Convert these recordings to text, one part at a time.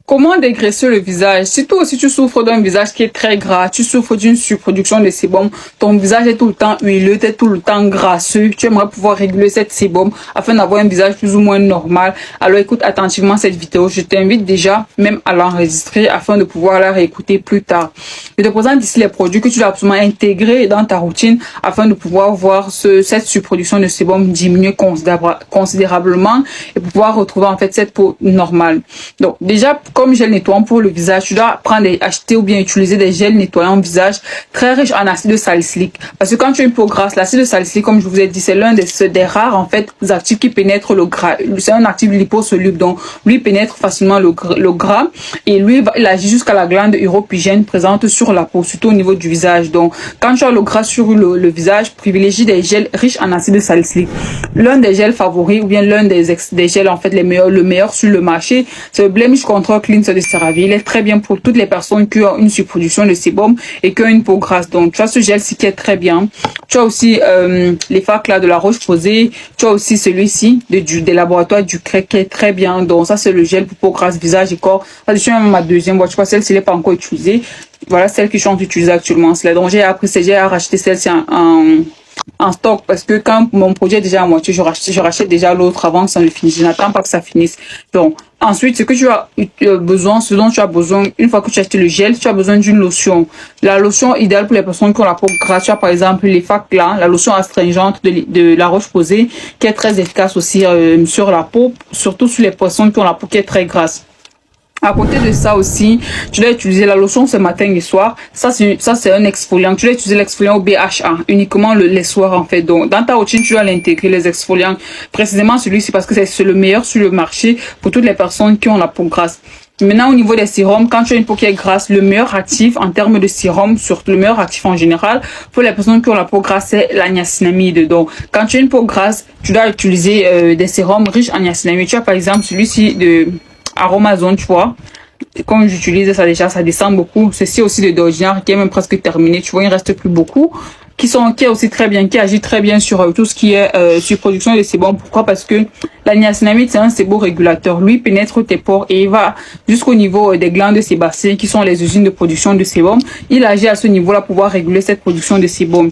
Comment dégraisser le visage? Si toi aussi tu souffres d'un visage qui est très gras, tu souffres d'une surproduction de sébum, ton visage est tout le temps huileux, t'es tout le temps grasseux, tu aimerais pouvoir réguler cette sébum afin d'avoir un visage plus ou moins normal, alors écoute attentivement cette vidéo. Je t'invite déjà même à l'enregistrer afin de pouvoir la réécouter plus tard. Je te présente ici les produits que tu dois absolument intégrer dans ta routine afin de pouvoir voir cette surproduction de sébum diminuer considérablement et pouvoir retrouver en fait cette peau normale. Donc déjà, comme gel nettoyant pour le visage, tu dois acheter ou bien utiliser des gels nettoyants visage très riches en acide salicylique. Parce que quand tu as une peau grasse, l'acide salicylique, comme je vous ai dit, c'est l'un des rares en fait actifs qui pénètrent le gras. C'est un actif liposoluble, donc lui pénètre facilement le gras et lui il agit jusqu'à la glande uropygienne présente sur la peau, surtout au niveau du visage. Donc quand tu as le gras sur le visage, privilégie des gels riches en acide salicylique. L'un des gels favoris ou bien l'un des gels en fait le meilleur sur le marché, c'est le Blemish Control Cleanser de CeraVe. Il est très bien pour toutes les personnes qui ont une surproduction de sébum et qui ont une peau grasse. Donc tu as ce gel-ci qui est très bien. Tu as aussi les facs là de la Roche-Posay. Tu as aussi celui-ci des laboratoires du CREC qui est très bien. Donc ça c'est le gel pour peau grasse, visage et corps. Ça je suis même ma deuxième boîte. Je crois que celle-ci n'est pas encore utilisée. Voilà celle que je suis en train d'utiliser actuellement. C'est là donc j'ai appris j'ai à racheter celle-ci en stock parce que quand mon produit est déjà à moitié, je rachète déjà l'autre avant que ça ne finisse. Je n'attends pas que ça finisse. Donc ensuite, ce que tu as besoin, ce dont tu as besoin, une fois que tu as acheté le gel, tu as besoin d'une lotion. La lotion idéale pour les personnes qui ont la peau grasse, tu as par exemple les facs là, la lotion astringente de la Roche-Posay, qui est très efficace aussi sur la peau, surtout sur les personnes qui ont la peau qui est très grasse. À côté de ça aussi, tu dois utiliser la lotion ce matin et soir. Ça c'est un exfoliant. Tu dois utiliser l'exfoliant au BHA uniquement les soirs en fait. Donc dans ta routine, tu dois l'intégrer les exfoliants. Précisément celui-ci parce que c'est le meilleur sur le marché pour toutes les personnes qui ont la peau grasse. Maintenant, au niveau des sérums, quand tu as une peau qui est grasse, le meilleur actif en termes de sérum, surtout le meilleur actif en général, pour les personnes qui ont la peau grasse, c'est la niacinamide. Donc, quand tu as une peau grasse, tu dois utiliser des sérums riches en niacinamide. Tu as par exemple celui-ci de Aromazone, tu vois. Comme j'utilise ça déjà, ça descend beaucoup. Ceci aussi de Dorjinar qui est même presque terminé. Tu vois, il ne reste plus beaucoup. Qui est aussi très bien, qui agit très bien sur tout ce qui est surproduction de sébum. Pourquoi? Parce que la niacinamide, c'est un séborégulateur. Lui pénètre tes pores et il va jusqu'au niveau des glandes sébacées qui sont les usines de production de sébum. Il agit à ce niveau-là pour pouvoir réguler cette production de sébum.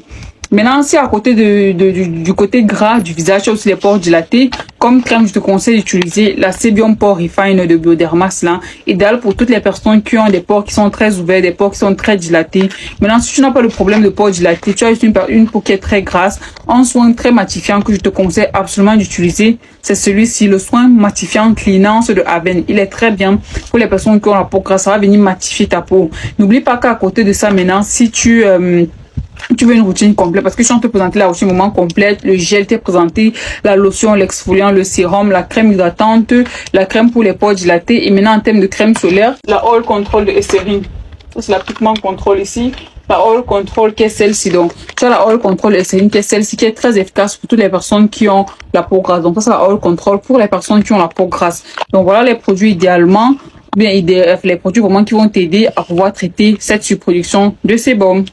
Maintenant, si à côté du côté gras du visage, tu as aussi les pores dilatés. Comme crème, je te conseille d'utiliser la Sebium Pore Refine de Biodermas, là. Idéal pour toutes les personnes qui ont des pores qui sont très ouverts, des pores qui sont très dilatés. Maintenant, si tu n'as pas le problème de pores dilatés, tu as une peau qui est très grasse, un soin très matifiant que je te conseille absolument d'utiliser, c'est celui-ci, le soin matifiant Cleanance de Aven. Il est très bien pour les personnes qui ont la peau grasse. Ça va venir matifier ta peau. N'oublie pas qu'à côté de ça, maintenant, si tu veux une routine complète, parce que je suis en train de te présenter la routine moment complète, le gel t'est présenté, la lotion, l'exfoliant, le sérum, la crème hydratante, la crème pour les pores dilatés et maintenant en termes de crème solaire, la Oil Control de Eucerin. Ça c'est la Pigment Control ici, la Oil Control qui est celle-ci. Donc tu as la Oil Control de Eucerin qui est celle-ci qui est très efficace pour toutes les personnes qui ont la peau grasse. Donc ça c'est la Oil Control pour les personnes qui ont la peau grasse. Donc voilà les produits idéalement, bien les produits vraiment qui vont t'aider à pouvoir traiter cette surproduction de sébum.